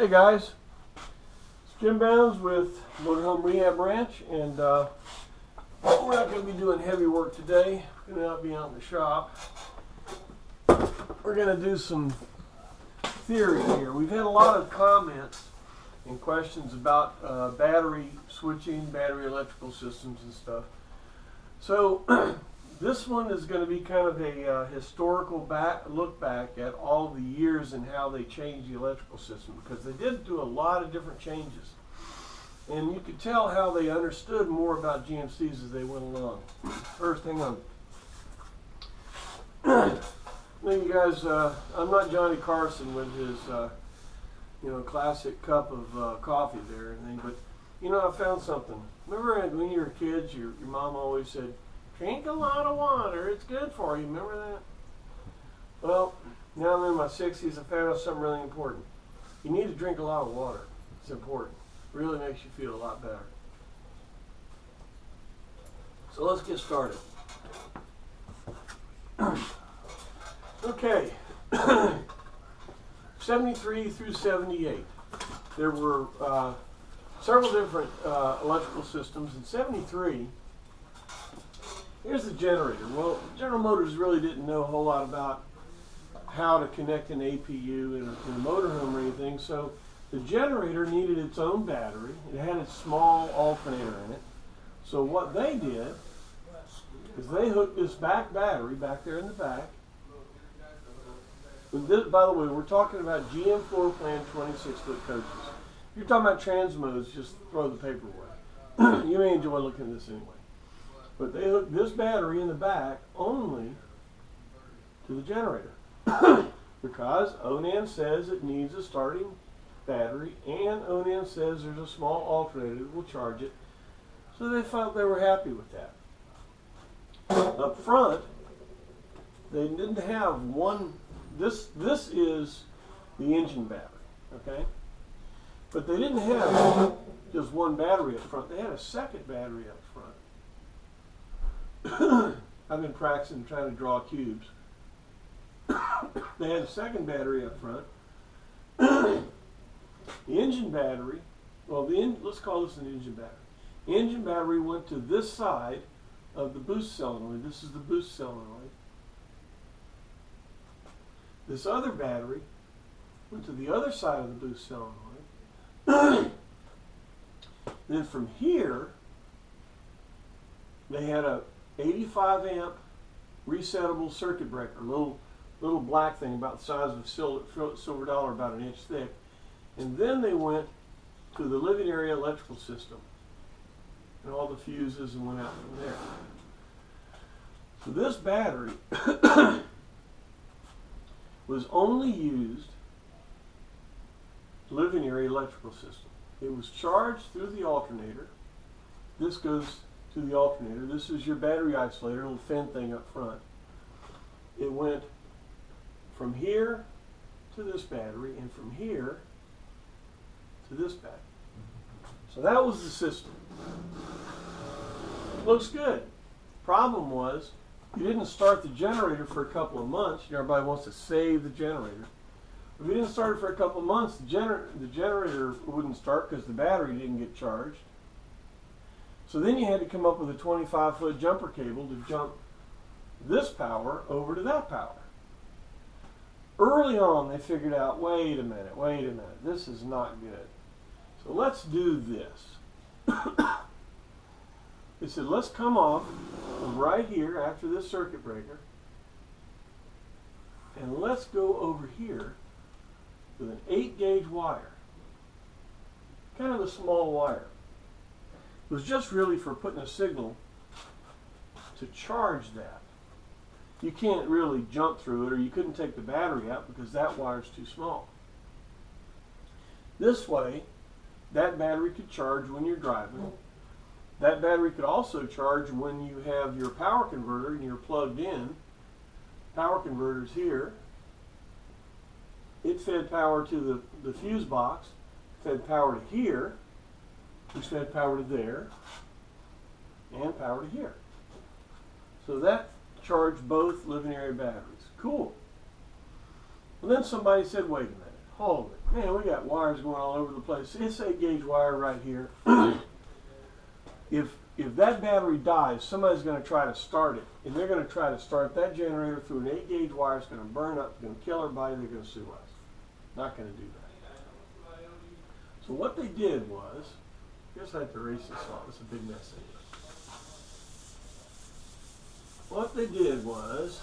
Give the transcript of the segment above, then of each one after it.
Hey guys, it's Jim Bounds with Motorhome Rehab Ranch, and we're not going to be doing heavy work today. We're going to be out in the shop. We're going to do some theory here. We've had a lot of comments and questions about battery switching, battery electrical systems and stuff. So this one is going to be kind of a historical look back at all the years and how they changed the electrical system, because they did do a lot of different changes. And you could tell how they understood more about GMCs as they went along. First, hang on. Now you guys, I'm not Johnny Carson with his classic cup of coffee there and everything, but I found something. Remember when you were kids, your mom always said, drink a lot of water, it's good for you. Remember that? Well, now I'm in my 60s, I found out something really important. You need to drink a lot of water. It's important. It really makes you feel a lot better. So let's get started. Okay. 73 through 78. There were several different electrical systems. In 73, here's the generator. Well, General Motors really didn't know a whole lot about how to connect an APU in a motorhome or anything, so the generator needed its own battery. It had a small alternator in it. So what they did is they hooked this back battery back there in the back. This, by the way, we're talking about GM floor plan 26-foot coaches. If you're talking about transmodes, just throw the paper away. You may enjoy looking at this anyway. But they hooked this battery in the back only to the generator because ONAN says it needs a starting battery, and ONAN says there's a small alternator that will charge it. So they felt they were happy with that. Up front, they didn't have one. This is the engine battery, okay? But they didn't have just one battery up front. They had a second battery up front. I've been practicing trying to draw cubes. They had a second battery up front. The engine battery, well, let's call this an engine battery. The engine battery went to this side of the boost solenoid. This is the boost solenoid. This other battery went to the other side of the boost solenoid. Then from here, they had a 85 amp resettable circuit breaker, little black thing about the size of a silver dollar, about an inch thick. And then they went to the living area electrical system and all the fuses and went out from there. So this battery was only used living area electrical system. It was charged through the alternator. This goes to the alternator. This is your battery isolator, little fin thing up front. It went from here to this battery and from here to this battery. So that was the system. Looks good. Problem was, you didn't start the generator for a couple of months. Everybody wants to save the generator. If you didn't start it for a couple of months, the generator wouldn't start because the battery didn't get charged. So then you had to come up with a 25-foot jumper cable to jump this power over to that power. Early on, they figured out, wait a minute, this is not good. So let's do this. They said, let's come off right here after this circuit breaker, and let's go over here with an 8-gauge wire. Kind of a small wire. It was just really for putting a signal to charge that. You can't really jump through it, or you couldn't take the battery out because that wire's too small. This way, that battery could charge when you're driving. That battery could also charge when you have your power converter and you're plugged in. Power converter's here. It fed power to the fuse box, fed power to here, which fed power to there, and power to here. So that charged both living area batteries. Cool. Well, then somebody said, wait a minute. Holy man, we got wires going all over the place. It's 8-gauge wire right here. If that battery dies, somebody's going to try to start it, and they're going to try to start that generator through an 8-gauge wire. It's going to burn up, it's going to kill everybody. They're going to sue us. Not going to do that. So what they did was, here's how to erase this off. It's a big mess anyway. What they did was,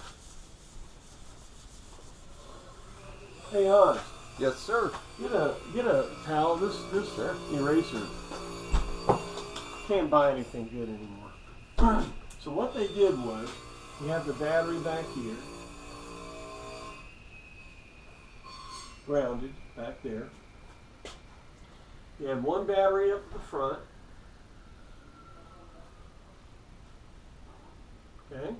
hey Hans. Yes, sir. Get a towel. This eraser can't buy anything good anymore. So what they did was, you have the battery back here, grounded back there. You have one battery up the front. Okay.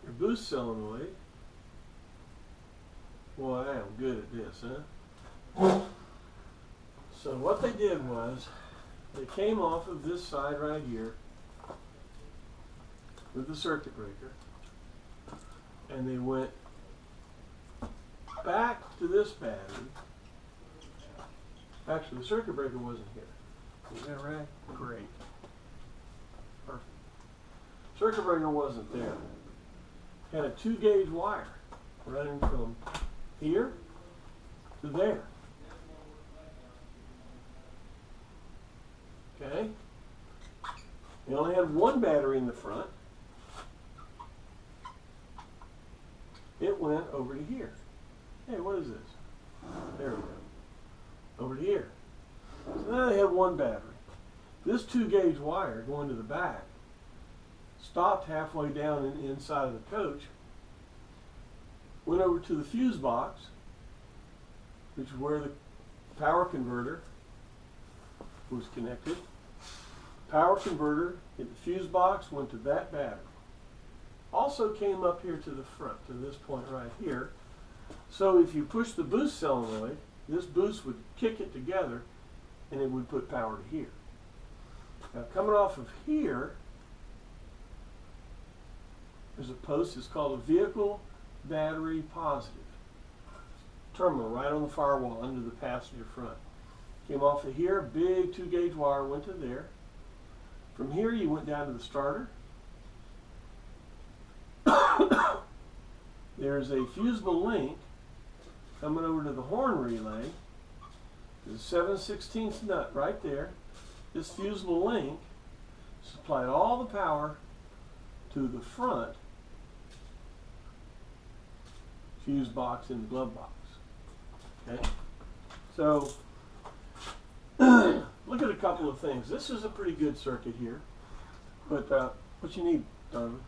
Your boost solenoid. Boy, I am good at this, huh? So what they did was, they came off of this side right here with the circuit breaker, and they went back to this battery. Actually, the circuit breaker wasn't here. Is that right? Great. Perfect. Circuit breaker wasn't there. Had a 2-gauge wire running from here to there. Okay? You only had one battery in the front. It went over to here. Hey, what is this? There we go. Over to here. So now they have one battery. This 2-gauge wire going to the back stopped halfway down in the inside of the coach, went over to the fuse box, which is where the power converter was connected. Power converter hit the fuse box, went to that battery. Also came up here to the front, to this point right here. So if you push the boost solenoid, this boost would kick it together and it would put power to here. Now coming off of here, there's a post, it's called a vehicle battery positive terminal right on the firewall under the passenger front. Came off of here, big 2-gauge wire went to there. From here you went down to the starter. There's a fusible link coming over to the horn relay. There's a 7/16 nut right there. This fusible link supplied all the power to the front fuse box in the glove box. Okay? So, look at a couple of things. This is a pretty good circuit here. But what you need, Donovan?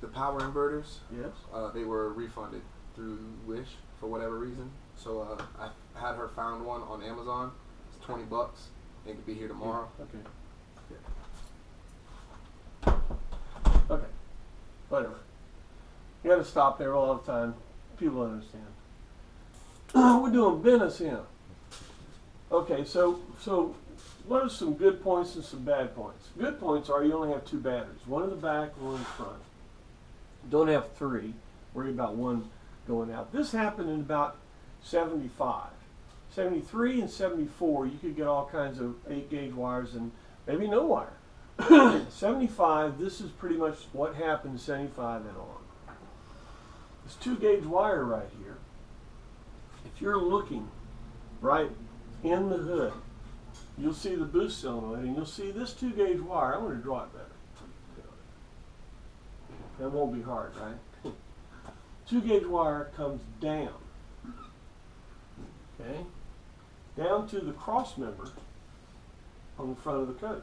The power inverters. Yes. They were refunded through Wish for whatever reason. So I had her found one on Amazon. It's $20. It could be here tomorrow. Okay. Okay. Whatever. You got to stop there all the time. People understand. We're doing business here. Okay, so what are some good points and some bad points? Good points are you only have 2 batteries, one in the back, one in the front. Don't have 3. Worry about one going out. This happened in about 75. 73 and 74, you could get all kinds of 8-gauge wires and maybe no wire. 75, this is pretty much what happened in 75 and on. This 2-gauge wire right here, if you're looking right in the hood, you'll see the boost solenoid and you'll see this 2-gauge wire. I'm going to draw it better. That won't be hard, right? 2-gauge wire comes down, okay, down to the cross member on the front of the coach.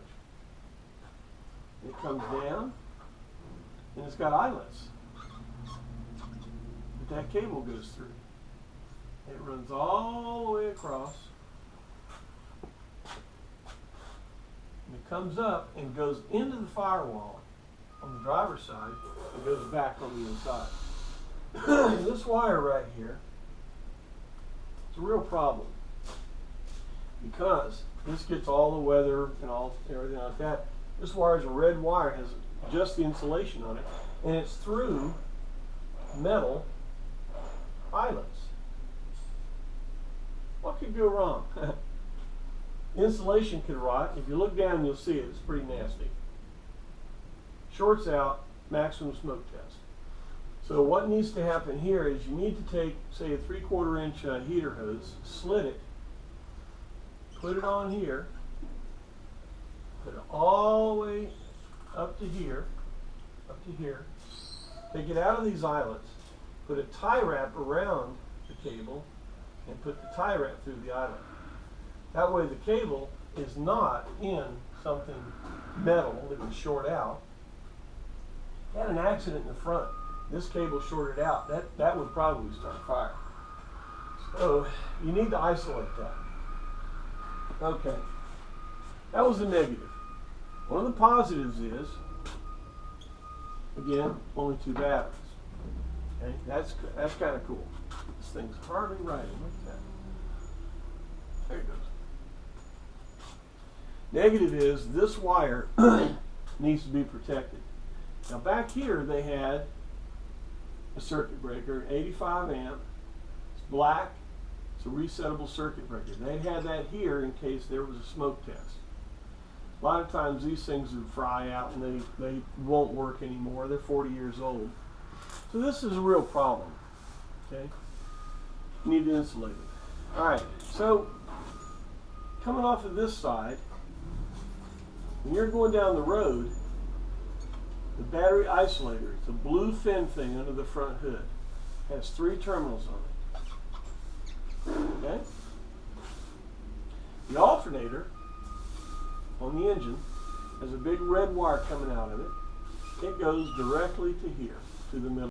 It comes down and it's got eyelets that cable goes through. It runs all the way across. And it comes up and goes into the firewall on the driver's side and goes back on the inside. This wire right here is a real problem because this gets all the weather and everything like that. This wire is a red wire, has just the insulation on it, and it's through metal eyelets. What could go wrong? Insulation could rot. If you look down, you'll see it. It's pretty nasty. Shorts out, maximum smoke test. So what needs to happen here is you need to take, say, a 3/4 inch heater hose, slit it, put it on here, put it all the way up to here, take it out of these eyelets, put a tie wrap around the cable, and put the tie wrap through the eyelet. That way the cable is not in something metal that would short out. If you had an accident in the front, this cable shorted out, that would probably start a fire. So you need to isolate that. Okay, that was the negative. One of the positives is, again, only 2 batteries. Okay, that's kind of cool. This thing's hardly writing. Look at that. There it goes. Negative is this wire needs to be protected. Now back here they had a circuit breaker, an 85 amp. It's black. It's a resettable circuit breaker. They had that here in case there was a smoke test. A lot of times these things would fry out and they won't work anymore. They're 40 years old. So this is a real problem. Okay? You need to insulate it. Alright, so coming off of this side, when you're going down the road, the battery isolator, it's a blue fin thing under the front hood, has 3 terminals on it. Okay? The alternator on the engine has a big red wire coming out of it. It goes directly to here, to the middle.